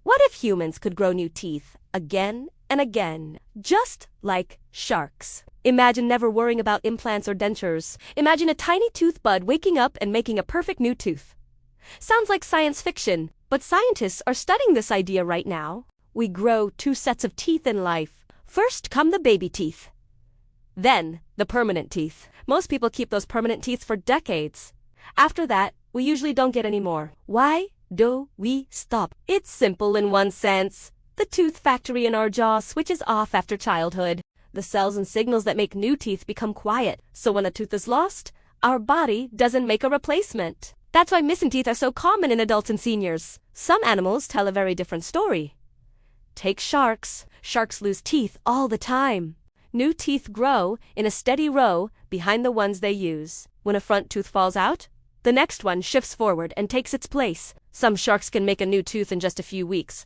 What if humans could grow new teeth again and again, just like sharks? Imagine never worrying about implants or dentures. Imagine a tiny tooth bud waking up and making a perfect new tooth. Sounds like science fiction, but scientists are studying this idea right now. We grow two sets of teeth in life. First come the baby teeth, then the permanent teeth. Most people keep those permanent teeth for decades. After that, we usually don't get any more. Why do we stop? It's simple in one sense. The tooth factory in our jaw switches off after childhood. The cells and signals that make new teeth become quiet, so when a tooth is lost, our body doesn't make a replacement. That's why missing teeth are so common in adults and seniors. Some animals tell a very different story. Take sharks. Sharks lose teeth all the time. New teeth grow in a steady row behind the ones they use. When a front tooth falls out, the next one shifts forward and takes its place. Some sharks can make a new tooth in just a few weeks.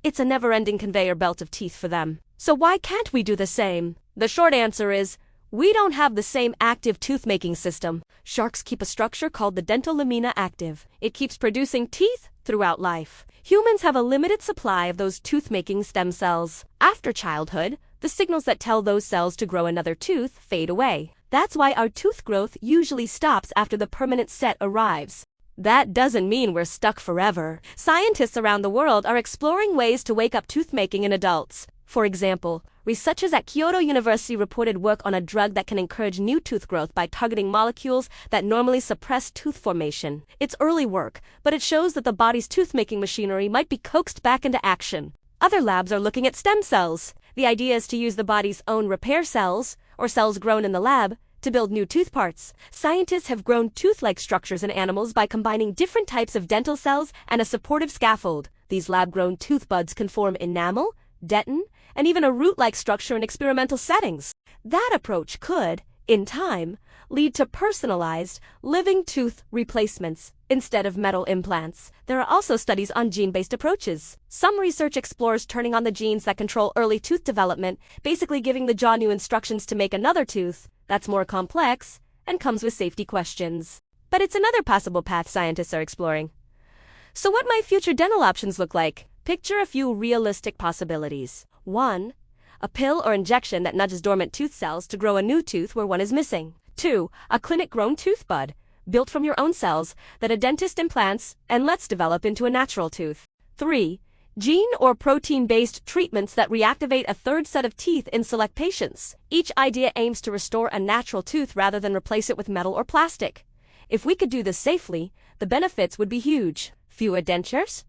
It's a never-ending conveyor belt of teeth for them. So why can't we do the same? The short answer is, we don't have the same active tooth-making system. Sharks keep a structure called the dental lamina active. It keeps producing teeth throughout life. Humans have a limited supply of those tooth-making stem cells. After childhood, the signals that tell those cells to grow another tooth fade away. That's why our tooth growth usually stops after the permanent set arrives. That doesn't mean we're stuck forever. Scientists around the world are exploring ways to wake up tooth-making in adults. For example, researchers at Kyoto University reported work on a drug that can encourage new tooth growth by targeting molecules that normally suppress tooth formation. It's early work, but it shows that the body's tooth-making machinery might be coaxed back into action. Other labs are looking at stem cells. The idea is to use the body's own repair cells, or cells grown in the lab, to build new tooth parts. Scientists have grown tooth-like structures in animals by combining different types of dental cells and a supportive scaffold. These lab-grown tooth buds can form enamel, dentin, and even a root-like structure in experimental settings. That approach could, in time, lead to personalized, living tooth replacements instead of metal implants. There are also studies on gene-based approaches. Some research explores turning on the genes that control early tooth development, basically giving the jaw new instructions to make another tooth. That's more complex and comes with safety questions. But it's another possible path scientists are exploring. So what might future dental options look like? Picture a few realistic possibilities. 1. A pill or injection that nudges dormant tooth cells to grow a new tooth where one is missing. 2. A clinic-grown tooth bud, built from your own cells, that a dentist implants and lets develop into a natural tooth. 3. Gene or protein-based treatments that reactivate a third set of teeth in select patients. Each idea aims to restore a natural tooth rather than replace it with metal or plastic. If we could do this safely, the benefits would be huge. Fewer dentures,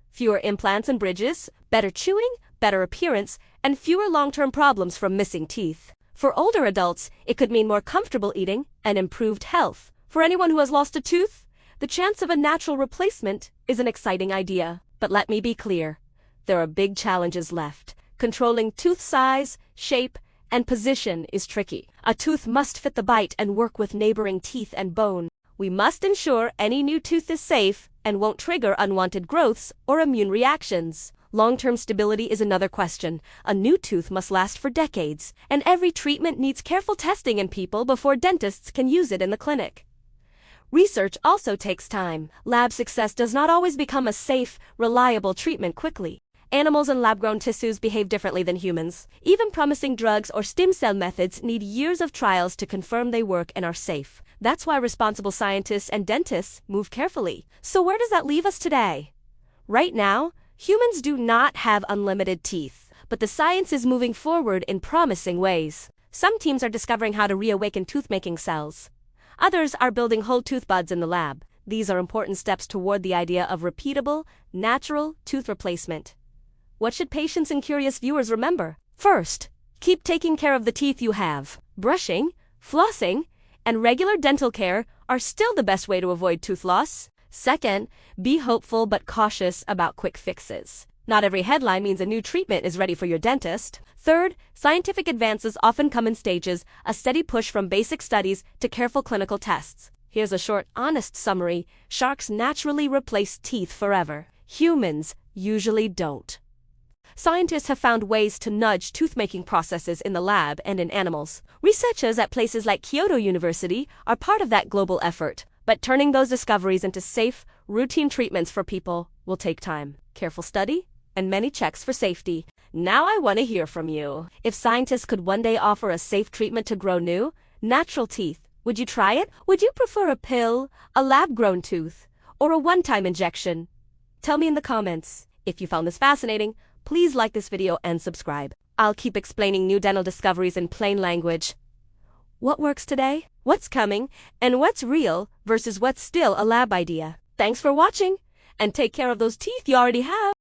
fewer implants and bridges, better chewing, better appearance, and fewer long-term problems from missing teeth. For older adults, it could mean more comfortable eating and improved health. For anyone who has lost a tooth, the chance of a natural replacement is an exciting idea. But let me be clear, there are big challenges left. Controlling tooth size, shape, and position is tricky. A tooth must fit the bite and work with neighboring teeth and bone. We must ensure any new tooth is safe and won't trigger unwanted growths or immune reactions. Long-term stability is another question. A new tooth must last for decades, and every treatment needs careful testing in people before dentists can use it in the clinic. Research also takes time. Lab success does not always become a safe, reliable treatment quickly. Animals and lab-grown tissues behave differently than humans. Even promising drugs or stem cell methods need years of trials to confirm they work and are safe. That's why responsible scientists and dentists move carefully. So where does that leave us today? Right now, humans do not have unlimited teeth, but the science is moving forward in promising ways. Some teams are discovering how to reawaken tooth-making cells. Others are building whole tooth buds in the lab. These are important steps toward the idea of repeatable, natural tooth replacement. What should patients and curious viewers remember? First, keep taking care of the teeth you have. Brushing, flossing, and regular dental care are still the best way to avoid tooth loss. Second, be hopeful but cautious about quick fixes. Not every headline means a new treatment is ready for your dentist. Third, scientific advances often come in stages, a steady push from basic studies to careful clinical tests. Here's a short, honest summary. Sharks naturally replace teeth forever. Humans usually don't. Scientists have found ways to nudge tooth-making processes in the lab and in animals. Researchers at places like Kyoto University are part of that global effort, but turning those discoveries into safe, routine treatments for people will take time. Careful study, and many checks for safety. Now I want to hear from you. If scientists could one day offer a safe treatment to grow new, natural teeth, would you try it? Would you prefer a pill, a lab-grown tooth, or a one-time injection? Tell me in the comments. If you found this fascinating, please like this video and subscribe. I'll keep explaining new dental discoveries in plain language. What works today? What's coming? And what's real versus what's still a lab idea? Thanks for watching, and take care of those teeth you already have.